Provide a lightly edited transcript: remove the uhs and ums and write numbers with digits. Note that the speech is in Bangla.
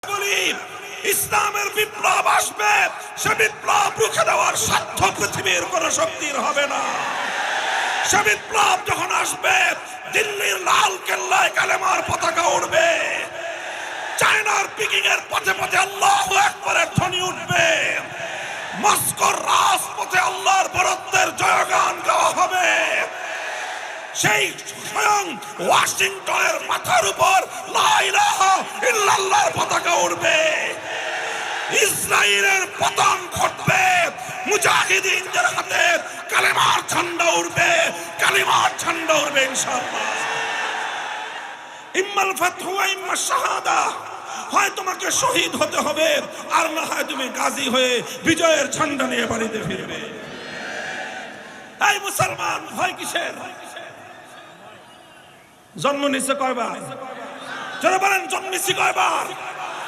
বলি ইসলামের বিপ্লব আসবে, সে বিপ্লব রুখে দেওয়ার সাধ্য পৃথিবীর কোন শক্তির হবে না। সে বিপ্লব যখন আসবে, দিল্লির লাল কেল্লায় কালেমার পতাকা উঠবে, চায়নার পিকিং এর পথে পথে আল্লাহু আকবারের ধ্বনি উঠবে, মস্কোর রাজপথে আল্লাহর বরত্বের জয়গান গাওয়া হবে। সেই স্বয়ং ওয়াশিংটনের মাথার উপর লা ইলাহা ইল্লাল্লাহর পতাকা উঠবে। ইসরায়েলের পতন ঘটবে, মুজাহিদিনদের হাতে কালেমার ঝান্ডা উঠবে, কালিমার ঝান্ডা উঠবে ইনশাআল্লাহ। ইম্মাল ফাতহু ওয়া ইম্মা শাহাদা, হয় তোমাকে শহীদ হতে হবে, আর না হয় তুমি গাজী হয়ে বিজয়ের ঝান্ডা নিয়ে বাড়িতে ফিরবে। এই মুসলমান, ভয় কিসের? জন্ম নিছে কয়বার? যারা বলেন জন্মেছি কয়বার?